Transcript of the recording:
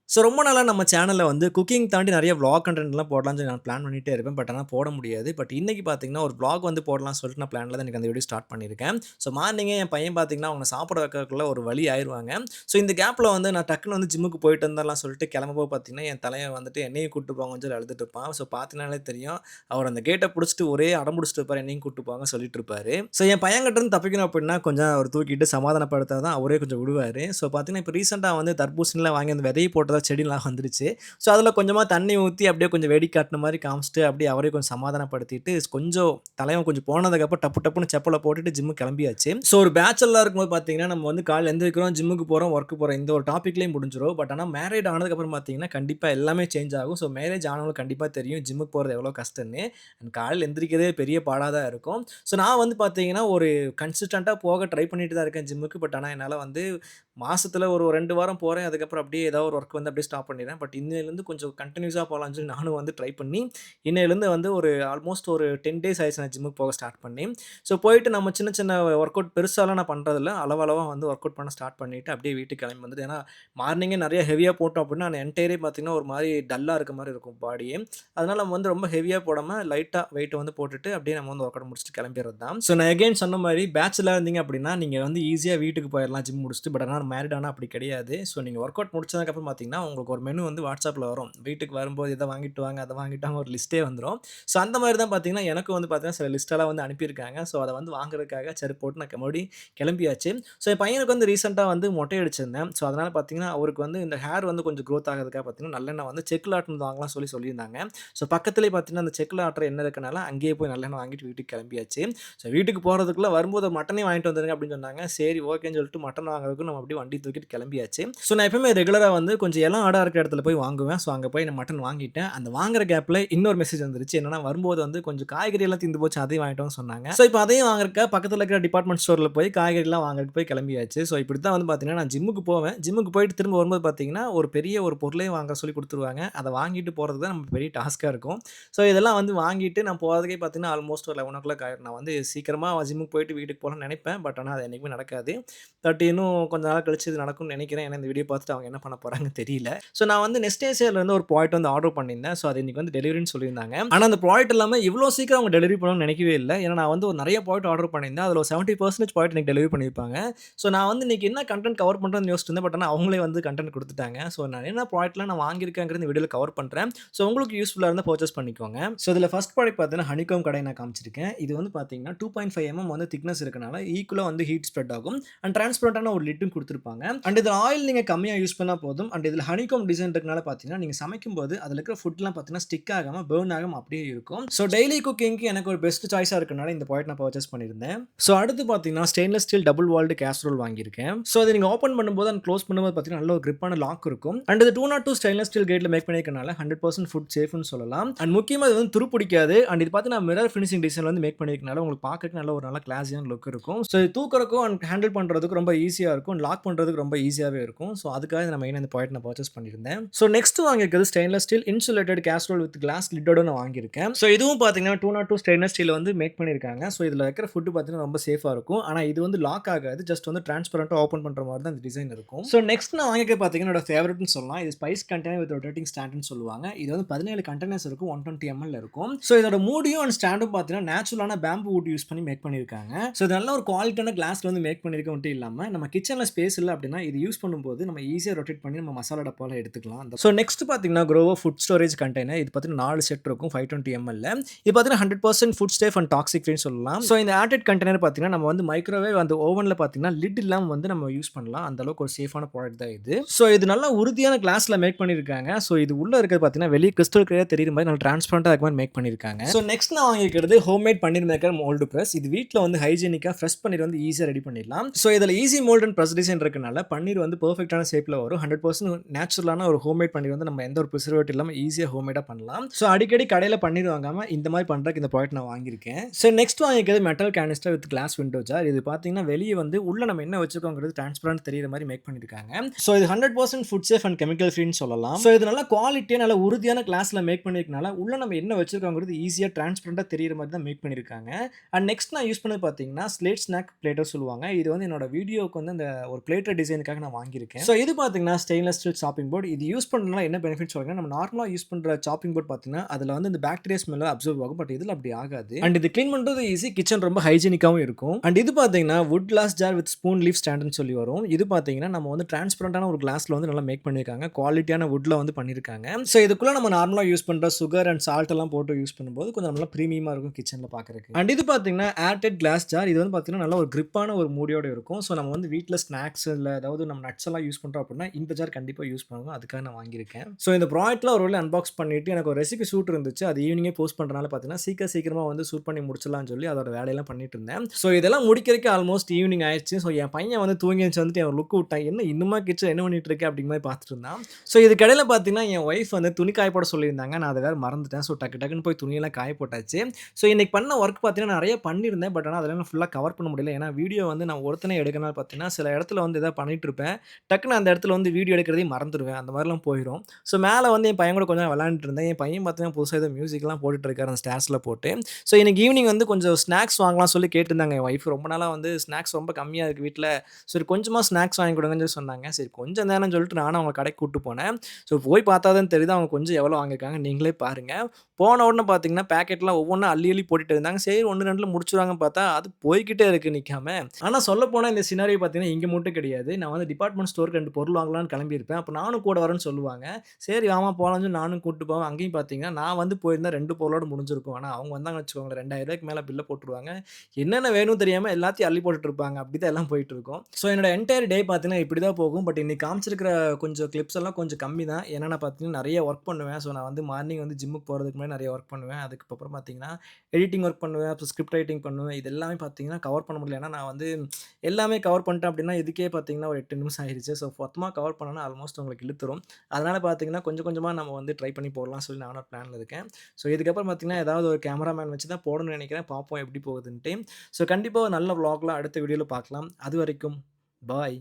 So ரொம்ப நாளா நம்ம சேனல்ல வந்து குக்கிங் தாண்டி நெறைய விளாக் கன்டென்ட்லாம் போடலாம்னு சொல்லி நான் பிளான் பண்ணிட்டே இருப்பேன். பட் ஆனா போட முடியாது. பட் இன்னைக்கு பார்த்தீங்கன்னா, ஒரு விளாக் வந்து போடலாம்னு சொல்லிட்டு நான் பிளான்ல தான் இன்னைக்கு அந்த வீடியோ ஸ்டார்ட் பண்ணியிருக்கேன். ஸோ மார்னிங்கே என் பையன் பார்த்தீங்கன்னா, அவன சாப்பிட வைக்கிறதுக்குள்ள ஒரு வழி ஆயிருவாங்க. ஸோ இந்த கேப்ல வந்து நான் டக்குனு வந்து ஜிம்முக்கு போயிட்டு வந்துரலாம்னு சொல்லிட்டு கிளம்பும்போது பார்த்தீங்கன்னா, என் தலைவன் வந்துட்டு என்னையும் கூட்டு போங்கன்னு சொல்லி அழுதுட்டு இருப்பான். ஸோ பார்த்தீங்கனாலே தெரியும். அவர் அந்த கேட்ட புடிச்சுட்டு ஒரே அடம் புடிச்சுட்டு இருப்பாரு. என்னையும் கூட்டு போங்கன்னு சொல்லிட்டு இருப்பாரு. ஸோ என் பையன்கிட்ட இருந்து தப்பிக்கணும் அப்படின்னா, கொஞ்சம் அவர தூக்கிட்டு சமாதானப்படுத்தா தான் அவரே கொஞ்சம் விடுவாரு. ஸோ பார்த்தீங்கன்னா, இப்ப ரீசென்ட்டா வந்து தர்பூசணிலாம் வாங்கி அந்த விதைய போட்டதா செடிலாம் வந்துருச்சு. ஸோ அதில கொஞ்சமா தண்ணி ஊத்தி அப்படியே கொஞ்சம் வேடிக்கை காட்டுன மாரி காமிச்சுட்டு, அப்படியே அவரையும் கொஞ்சம் சமாதானப்படுத்திட்டு, கொஞ்சம் தலைவன் கொஞ்சம் போனதுக்கப்புறம் டப்பு டப்புன்னு செப்பல போட்டுட்டு ஜிம்முக்கு கிளம்பியாச்சு. ஸோ ஒரு பேச்சலரா இருக்கும்போது பார்த்தீங்கன்னா, நம்ம வந்து காலைல எந்திரிக்கிறோம், ஜிம்முக்கு போறோம், ஒர்க் போறோம். இந்த ஒரு டாபிக்லயே முடிஞ்சிரும். பட் ஆனா மேரிட் ஆனதுக்கப்புறம் பார்த்தீங்கன்னா, கண்டிப்பா எல்லாமே சேஞ்ச் ஆகும். ஸோ மேரேஜ் ஆனவங்களுக்கு கண்டிப்பா தெரியும் ஜிம்முக்கு போறது எவ்வளோ கஷ்டம்னு. அண்ட் காலையில எந்திரிக்கிறதே பெரிய பாடா தான் இருக்கும். ஸோ நான் வந்து பார்த்தீங்கன்னா, ஒரு கன்சிஸ்டன்ட்டா போக ட்ரை பண்ணிட்டு தான் இருக்கேன் ஜிம்முக்கு. பட் ஆனா என்னால வந்து மாசத்துல ஒரு 2 வாரம் போறேன். அதுக்கப்புறம் அப்படியே ஏதாவது ஒரு ஒர்க் வந்து அப்படியே ஸ்டாப் பண்ணிடுறேன். பட் இன்னையிலேருந்து கொஞ்சம் கன்டினியூஸா போலான்னு சொல்லி நானும் வந்து ட்ரை பண்ணி, இன்னையிலேருந்து வந்து ஒரு ஆல்மோஸ்ட் ஒரு 10 டேஸ் ஆயிருச்சு நான் ஜிம்முக்கு போக ஸ்டார்ட் பண்ணி. ஸோ போயிட்டு நம்ம சின்ன சின்ன ஒர்க் அவுட் பெருசாலாம் நான் பண்றதில்ல. அளவா வந்து ஒர்க் அவுட் பண்ண ஸ்டார்ட் பண்ணிட்டு அப்படியே வீட்டுக்கு கிளம்பி வந்துட்டு ஏன்னா மார்னிங்கே நிறைய ஹெவியா போட்டோம் அப்படின்னா, அந்த என்டையரே பார்த்தீங்கன்னா, ஒரு மாரி டல்லா இருக்க மாரி இருக்கும் பாடியே. அதனால நம்ம வந்து ரொம்ப ஹெவியா போடாம லைட்டா வெயிட் வந்து போட்டுட்டு அப்படியே நம்ம வந்து ஒர்க் அவுட் முடிச்சுட்டு கிளம்பிறது தான். ஸோ நான் அகைன் சொன்ன மாரி பேச்சுலரா இருந்தீங்க அப்படின்னா, நீங்க வந்து ஈஸியா வீட்டுக்கு போயிரலாம் ஜிம் முடிச்சுட்டு. பட் ஆனா மேரிட் ஆனா அப்படி கிடையாது. ஸோ நீங்க ஒர்க் அவுட் முடிச்சதுக்கப்புறம் பார்த்தீங்கன்னா, உங்களுக்கு ஒரு மெனு வந்து WhatsAppல வரும். வீட்டுக்கு வரும்போது இத வாங்கிட்டு வாங்க, அத வாங்கிட்டு வாங்க ஒரு லிஸ்ட்டே வந்துரும். ஸோ அந்த மாரி தான் பார்த்தீங்கன்னா, எனக்கும் வந்து பார்த்தீங்கன்னா, சில லிஸ்ட்டெல்லாம் வந்து அனுப்பியிருக்காங்க. ஸோ அத வந்து வாங்குறதுக்காக சரி போட்டு நான் மறுபடியும் கிளம்பியாச்சு. ஸோ என் பையனுக்கு வந்து ரீசென்ட்டா வந்து மொட்டை அடிச்சிருந்தேன். ஸோ அதனால பார்த்தீங்கன்னா, அவருக்கு வந்து இந்த ஹேர் வந்து கொஞ்சம் குரோத் ஆகுறதுக்காக பார்த்தீங்கன்னா, நல்லெண்ணெய் வந்து செக்குல ஆட்டுனது வாங்கலாம்னு சொல்லியிருந்தாங்க. ஸோ பக்கத்திலேயே பார்த்தீங்கன்னா, அந்த செக்குல ஆட்டுற எண்ணெய் இருக்கனால, அங்கேயே போய் நல்லெண்ணெய் வாங்கிட்டு வீட்டுக்கு கிளம்பியாச்சு. ஸோ வீட்டுக்கு போறதுக்குள்ள வரும்போது மட்டனே வாங்கிட்டு வந்துருங்க அப்படின்னு சொன்னாங்க. சரி ஓகேன்னு சொல்லிட்டு மட்டன் வாங்குறதுக்கு நம்ம அப்படியே வண்டி தூக்கிட்டு கிளம்பியாச்சு. ஸோ நான் எப்பவுமே ரெகுலரா வந்து கொஞ்சம் இளம் ஆடா இருக்கிற இடத்துல போய் வாங்குவேன். ஸோ அங்க போய் நான் மட்டன் வாங்கிட்டேன். அந்த வாங்குற கேப்ல இன்னொரு மெசேஜ் வந்துருச்சு. என்னன்னா வரும்போது வந்து கொஞ்சம் காய்கறி எல்லாம் தீர்ந்து போச்சு. அதையும் வாங்கிட்டு வான்னு சொன்னாங்க. ஸோ இப்ப அதையும் வாங்குறதுக்கு பக்கத்துல இருக்கிற டிபார்ட்மெண்ட் ஸ்டோர்ல போய் காய்கறிலாம் வாங்குறதுக்கு போய் கிளம்பியாச்சு. ஸோ இப்படித்தான் வந்து பார்த்தீங்கன்னா, நான் ஜிம்முக்கு போவேன். ஜிம்முக்கு போயிட்டு திரும்ப வரும்போது பார்த்தீங்கன்னா, ஒரு பெரிய ஒரு பொருளே வாங்க சொல்லி குடுத்துருவாங்க. அத வாங்கிட்டு போறது தான் நமக்கு பெரிய டாஸ்க்கா இருக்கும். ஸோ இதெல்லாம் வந்து வாங்கிட்டு நான் போறதுக்கே பார்த்தீங்கன்னா, ஆல்மோஸ்ட் ஒரு 11:00 ஆயிரும். நான் வந்து சீக்கிரமா ஜிம்முக்கு போயிட்டு வீட்டுக்கு போலாம்னு நெனைப்பேன். பட் ஆனா அது என்னைக்குமே நடக்காது. பட் இன்னும் கொஞ்ச நாள் கழிச்சு இது நடக்கும்னு நெனைக்கிறேன். ஏன்னா இந்த வீடியோ பார்த்துட்டு அவங்க என்ன பண்ண போறாங்கன்னு தெரியல. ஸோ நான் வந்து நெஸ்டேசியால இருந்து ஒரு ப்ராடக்ட் வந்து ஆர்டர் பண்ணியிருந்தேன். ஸோ அது இன்னைக்கு வந்து டெலிவரின்னு சொல்லியிருந்தாங்க. ஆனா அந்த ப்ராடக்ட் எல்லாமே இவ்ளோ சீக்கிரம் அவங்க டெலிவரி பண்ணுவாங்கன்னு நெனைக்கவே இல்ல. ஏன்னா நான் வந்து ஒரு நெறைய ப்ராடக்ட் ஆர்டர் பண்ணியிருந்தேன். அதுல ஒரு 70% ப்ராடக்ட் எனக்கு டெலிவரி பண்ணியிருப்பாங்க. ஸோ நான் வந்து இன்னைக்கு என்ன கன்டென்ட் கவர் பண்றதுன்னு யோசிச்சிட்டு இருந்தேன். பட் ஆனா அவங்களே வந்து கன்டென்ட் குடுத்துட்டாங்க. ஸோ நான் என்ன ப்ராடக்ட்லாம் நான் வாங்கியிருக்கேங்கிறது இந்த வீடியோல கவர் பண்றேன். ஸோ உங்களுக்கு யூஸ்ஃபுல்லா இருந்தா பர்ச்சேஸ் பண்ணிக்கோங்க. ஸோ இதுல ஃபர்ஸ்ட் ப்ராடக்ட் பார்த்தீங்கன்னா, ஹனிகாம்ப் கடாய் நான் காமிச்சிருக்கேன். இது வந்து பார்த்தீங்கன்னா 2.5 வந்து திக்னஸ் இருக்கனால ஈக்குவலா வந்து ஹீட் ஸ்ப்ரெட் ஆகும். அண்ட் டிரான்ஸ்பரண்டான ஒரு லிட்டும் குடுத்துருப்பாங்க. அண்ட் இதுல ஆயில் நீங்க கம்மியா யூஸ் பண்ணா போதும். அண்ட் இதுல ஹனிகாம்ப் டிசைன் இருக்கனால பார்த்தீங்கன்னா, நீங்க சமைக்கும்போது அதுல இருக்கிற ஃபுட்லாம் பார்த்தீங்கன்னா, ஸ்டிக் ஆகாம, பர்ன் ஆகாம அப்படியே இருக்கும். ஸோ டெய்லி குக்கிங்க்கு எனக்கு ஒரு பெஸ்ட் சாய்ஸா இருக்கனால இந்த ப்ராடக்ட் நான் பர்ச்சேஸ் பண்ணியிருந்தேன். ஸோ அடுத்து பார்த்தீங்கன்னா, stainless steel double walled casserole வாங்கியிருக்கேன். ஸோ இத நீங்க ஓப்பன் பண்ணும்போது அண்ட் க்ளோஸ் பண்ணும்போது பார்த்தீங்கன்னா, நல்ல ஒரு கிரிப்பான லாக் இருக்கும். அண்ட் இது 202 ஸ்டெயின்லெஸ் ஸ்டீல் கேட்ல மேக் பண்ணியிருக்கனால 100% ஃபுட் சேஃப்னு சொல்லலாம். அண்ட் முக்கியமா இது வந்து துரு பிடிக்காது. அண்ட் இது பார்த்தீங்கன்னா, மிரர் ஃபினிஷிங் டிசைன்ல வந்து மேக் பண்ணியிருக்கனால உங்களுக்கு பார்க்கறதுக்கு நல்ல கிளாஸியான லுக் இருக்கும். ஸோ இது தூக்குறதுக்கும் அண்ட் ஹேண்டில் பண்றதுக்கு ரொம்ப ஈஸியா இருக்கும். லாக் பண்றதுக்கு ரொம்ப ஈஸியாவே இருக்கும். ஸோ அதுக்காக நான் மெயினா இந்த ப்ராடக்ட் நான் பர்ச்சேஸ் பண்ணியிருந்தேன். ஸோ நெக்ஸ்ட் வாங்கியிருக்கிறது stainless steel insulated casserole with glass லிட்டோட நான் வாங்கியிருக்கேன். ஸோ இதுவும் பார்த்தீங்கன்னா 202 ஸ்டெயின்லெஸ் ஸ்டீல் வந்து மேக் பண்ணியிருக்காங்க. ஸோ இதில வைக்கிற ஃபுட் பார்த்தீங்கன்னா ரொம்ப சேஃபா இருக்கும். ஆனா இது வந்து லாக் ஆகாது. ஜஸ்ட் வந்து டிரான்ஸ்பரண்டா ஓப்பன் பண்ற மாரி தான் இந்த டிசைன் இருக்கும். ஸோ நெக்ஸ்ட் நான் வாங்கியிருக்கிறது பார்த்தீங்கன்னா என்னோட ஃபேவரைட்னு சொல்லலாம். இது ஸ்பைஸ் கண்டெய்னர் வித் ரொட்டேட்டிங் ஸ்டாண்ட்னு சொல்லுவாங்க. இது வந்து 17 கண்டெய்னர்ஸ் இருக்கும். 120 ml இருக்கும். ஸோ இதோட மூடியும் அண்ட் ஸ்டாண்டும் பார்த்தீங்கன்னா நேச்சுரலான பேம்பு வுட் யூஸ் பண்ணி மேக் பண்ணியிருக்காங்க. ஸோ இது நல்ல ஒரு குவாலிட்டியான கிளாஸ்ல வந்து மேக் பண்ணியிருக்க மட்டும் இல்லாம நம்ம கிச்சன்ல ஸ்பேஸ் இல்ல அப்படின்னா இது யூஸ் பண்ணும்போது நம்ம ஈஸியா ரொட்டேட் பண்ணி நம்ம மசாலா டப்பால எடுத்துக்கலாம். ஸோ நெக்ஸ்ட் பார்த்தீங்கன்னா குரோவோ ஃபுட் ஸ்டோரேஜ் கண்டெய்னர். இது பார்த்தீங்கன்னா 4 செட் இருக்கும் 520 ml. இது பார்த்தீங்கன்னா 100% ஃபுட் சேஃப் அண்ட் டாக்ஸிக் ஃப்ரீன்னு சொல்லலாம். ஸோ இந்த ஏர்டைட் கண்டெய்னர் பார்த்தீங்கன்னா நம்ம வந்து மைக்ரோவேவ் அந்த ஓவன்ல பார்த்தீங்கன்னா லிட் இல்லாம வந்து நம்ம யூஸ் பண்ணலாம். அந்த அளவுக்கு ஒரு சேஃபான ப்ராடக்ட் தான் இது. ஸோ இது நல்லா உறுதியான கிளாஸ்ல மேக் பண்ணியிருக்காங்க. ஸோ இது உள்ள இருக்கிறது பார்த்தீங்கன்னா வெளிய கிறிஸ்டல் கிளியரா தெரியுற மாதிரி நல்லா டிரான்ஸ்பரண்டா இருக்க மாதிரி மேக் பண்ணியிருக்காங்க. ஸோ நெக்ஸ்ட் நான் வாங்கியிருக்கிறது ஹோம்மேட் பன்னீர் மேக்கர் மோல்டு பிரஸ். இது வீட்ல வந்து ஹைஜீனிக்கா ஃப்ரெஷ் பன்னீர் வந்து ஈஸியா ரெடி பண்ணிடலாம். ஸோ இதுல easy mould and press design இருக்கனால பன்னீர் வந்து பெர்ஃபெக்ட்டான ஷேப்ல வரும். 100% நேச்சுரலான ஒரு ஹோம்மேட் பன்னீர் வந்து நம்ம எந்த ஒரு பிரிசர்வேட்டிவ் இல்லாம ஈஸியா ஹோம்மேடா பண்ணலாம். ஸோ அடிக்கடி கடையில பன்னீர் வாங்காம இந்த மாதிரி பண்றதுக்கு இந்த ப்ராடக்ட் நான் வாங்கியிருக்கேன். ஸோ நெக்ஸ்ட் வாங்கியிருக்கிறது metal canister with glass window jar. இது பார்த்தீங்கன்னா வெளியே வந்து உள்ள நம்ம என்ன வச்சிருக்கோங்கிறது டிரான்ஸ்பரண்ட் தெரியுற மாதிரி மேக் பண்ணியிருக்காங்க. ஸோ இது 100% ஃபுட் சேஃப் அண்ட் கெமிக்கல் ஃப்ரீன்னு சொல்லலாம். ஸோ இது நல்ல குவாலிட்டியா நல்ல உறுதியான கிளாஸ்ல மேக் பண்ணிருக்கனால உள்ள நம்ம என்ன வச்சிருக்கோங்கிறது ஈஸியா டிரான்ஸ்பரண்டா தெரியுற மாதிரி தான் மேக் பண்ணியிருக்காங்க. அண்ட் நெக்ஸ்ட் நான் யூஸ் பண்ணது பார்த்தீங்கன்னா ஸ்லேட் ஸ்நாக் பிளேட்டர் சொல்லுவாங்க. இது வந்து என்னோட வீடியோக்கு வந்து அந்த ஒரு பிளேட்டட் டிசைனுக்காக நான் வாங்கியிருக்கேன். ஸோ இது பார்த்தீங்கன்னா ஸ்டெயின்லெஸ் ஸ்டீல் சாப்பிங் போர்ட். இது யூஸ் பண்றதுனால என்ன பெனிஃபிட் சொல்றேன்னா, நம்ம நார்மலா யூஸ் பண்ற சாப்பிங் போர்ட் பார்த்தீங்கன்னா, அதில வந்து இந்த பாக்டீரியா ஸ்மெல் அப்சர்வ் ஆகும். பட் இதில அப்படி ஆகாது. அண்ட் இது கிளீன் பண்றது ஈஸி. கிச்சன் ரொம்ப ஹைஜீனிக்காவும் இருக்கும். அண்ட் இது பார்த்தீங்கன்னா wood glass jar with spoon leaf ஸ்டாண்டுன்னு சொல்லி வரும். இது பார்த்தீங்கன்னா, நம்ம வந்து டிரான்ஸ்பரண்டான ஒரு கிளாஸ்ல வந்து நல்லா மேக் பண்ணியிருக்காங்க. குவாலிட்டியான வுட்ல வந்து பண்ணியிருக்காங்க. ஸோ இதுக்குள்ள நம்ம நார்மலா யூஸ் பண்ற சுகர் அண்ட் சால்ட் எல்லாம் போட்டு யூஸ் பண்ணும்போது கொஞ்சம் நல்லா பிரீமியமா இருக்கும் கிச்சன்ல பார்க்கறதுக்கு. அண்ட் இது பார்த்தீங்கன்னா ஏர்டைட் கிளாஸ் ஜார். இது வந்து பார்த்தீங்கன்னா நல்ல ஒரு கிரிப்பான ஒரு மூடியோட இருக்கும். ஸோ நம்ம வந்து வீட்ல ஸ்நாக்ஸ் இல்ல ஏதாவது நம்ம நட்ஸ் எல்லாம் யூஸ் பண்றோம் அப்படின்னா இந்த ஜார் கண்டிப்பா யூஸ் பண்ணுவோம். அதுக்காக நான் வாங்கியிருக்கேன். ஸோ இந்த ப்ராடக்ட்ல ஒரு வேளை அன்பாக்ஸ் பண்ணிட்டு எனக்கு ஒரு ரெசிபி ஷூட் இருந்துச்சு. அது ஈவினிங்கே போஸ்ட் பண்றனால பார்த்தீங்கன்னா சீக்கிரமா வந்து ஷூட் பண்ணி முடிச்சிடலாம்னு சொல்லி அதோட வேலையெல்லாம் பண்ணிட்டு இருந்தேன். ஸோ இதெல்லாம் முடிக்கிறதுக்கு ஆல்மோஸ்ட் ஈவினிங் ஆயிடுச்சு. ஸோ என் பையன் வந்து தூங்கி எந்திரிச்சு வந்துட்டு ஒரு லுக் விட்டான். என்ன இன்னுமா கிச்சன் என்ன பண்ணிட்டு இருக்க அப்படிங்கிற மாதிரி பார்த்துட்டு இருந்தான். ஸோ இதுக்கிடையில பார்த்தீங்கன்னா என் ஒய்ஃப் வந்து துணி காய போட சொல்லியிருந்தாங்க. நான் அதை வேற மறந்துட்டேன். ஸோ டக்குன்னு போய் துணியெல்லாம் காய போட்டாச்சு. ஸோ இன்னைக்கு பண்ண ஒர்க் பார்த்தீங்கன்னா நிறைய பண்ணியிருந்தேன். பட் ஆனா அதெல்லாம் ஃபுல்லா கவர் பண்ண முடியல. ஏன்னா வீடியோ வந்து நான் ஒருத்தனே எடுக்கனால பார்த்தீங்கன்னா, சில இடத்துல வந்து ஏதாவது பண்ணிட்டு இருப்பேன். டக்குன்னு அந்த இடத்துல வந்து வீடியோ எடுக்கிறதையும் மறந்துருவேன். அந்த மாதிரிலாம் போயிரும். ஸோ மேல வந்து என் பையன் கூட கொஞ்சம் விளையாண்டுட்டு இருந்தேன். என் பையன் பார்த்தீங்கன்னா புதுசா ஏதோ மியூசிக்லாம் போட்டுட்டு இருக்காரு அந்த ஸ்டேர்ஸ்ல போட்டு. ஸோ இன்னைக்கு ஈவினிங் வந்து கொஞ்சம் ஸ்நாக்ஸ் வாங்கலாம்னு சொல்லி கேட்டிருந்தாங்க என் ஒய்ஃப். ரொம்ப நாளா வந்து ஸ்நாக்ஸ் ரொம்ப கம்மியா இருக்கு வீட்ல. சரி கொஞ்சமா ஸ்நாக்ஸ் வாங்கி கொடுங்கன்னு சொல்லி சொன்னாங்க. சரி கொஞ்சம் தானேன்னு சொல்லிட்டு நானும் அவங்கள கடைக்கு கூட்டு போனேன். ஸோ போய் பார்த்தா தான் தெரியுது அவங்க கொஞ்சம் எவ்வளோ வாங்கியிருக்காங்க. நீங்களே பாருங்க. போன உடனே பார்த்தீங்கன்னா, பாக்கெட்லாம் ஒவ்வொன்னா அள்ளி போட்டுட்டு இருந்தாங்க. சரி 1, 2ல முடிச்சுருவாங்கன்னு பார்த்தா, அது போய்க்கிட்டே இருக்கு நிக்காம. ஆனா சொல்லப்போனா இந்த சினாரியோ பார்த்தீங்கன்னா, இங்க மட்டும் கிடையாது. நான் வந்து டிபார்ட்மெண்ட் ஸ்டோருக்கு 2 பொருள் வாங்கலாம்னு கிளம்பியிருப்பேன். அப்ப நானும் கூட வரேன்னு சொல்லுவாங்க. சரி வாம்மா போலாம்னு சொல்லி நானும் கூட்டு போவேன். அங்கேயும் பார்த்தீங்கன்னா, நான் வந்து போயிருந்தா 2 பொருளோட முடிஞ்சிருக்கும். ஆனா அவங்க வந்தாங்கன்னு வச்சுக்கோங்களேன், ரூ. 2000க்கு மேல பில்ல போட்டுருவாங்க. என்னென்ன வேணும்னு தெரியாம எல்லாத்தையும் அள்ளி போட்டுட்டு இருப்பாங்க. அப்படிதான் எல்லாம் போயிட்டு இருக்கும். ஸோ என்னோட என்டையர் டே பார்த்தீங்கன்னா, இப்படி தான் போகும். பட் இன்னைக்கு காமிச்சிருக்கிற கொஞ்சம் கிளிப்ஸ் எல்லாம் கொஞ்சம் கம்மி தான். ஏன்னா நான் பார்த்தீங்கன்னா, நெறைய ஒர்க் பண்ணுவேன். ஸோ நான் வந்து மார்னிங் வந்து ஜிம்முக்கு போறதுக்கு முன்னாடி நெறைய ஒர்க் பண்ணுவேன். அதுக்கப்புறம் பார்த்தீங்கன்னா, எடிட்டிங் ஒர்க் பண்ணுவேன். அப்புறம் ஸ்கிரிப்ட் ரைட்டிங் பண்ணுவேன். இது எல்லாமே பார்த்தீங்கன்னா, கவர் பண்ண முடியல. ஏன்னா நான் வந்து எல்லாமே கவர் பண்ணிட்டேன் அப்படின்னா, இதுக்கே பார்த்தீங்கன்னா ஒரு 8 நிமிஷம் ஆயிருச்சு. ஸோ மொத்தமா கவர் பண்ணணும்னா ஆல்மோஸ்ட் உங்களுக்கு இழுத்துரும். அதனால பார்த்தீங்கன்னா, கொஞ்சம் கொஞ்சமா நம்ம வந்து ட்ரை பண்ணி போடலாம்னு சொல்லி நானும் ஒரு பிளான்ல இருக்கேன். ஸோ இதுக்கப்புறம் பார்த்தீங்கன்னா, ஏதாவது ஒரு கேமராமேன் வச்சு தான் போடணும்னு நெனைக்கிறேன். பார்ப்போம் எப்படி போகுதுன்ட்டு. ஸோ கண்டிப்பா ஒரு நல்ல விளாக்ல அடுத்த வீடியோல பார்க்கலாம். அதுவரைக்கும் பாய்.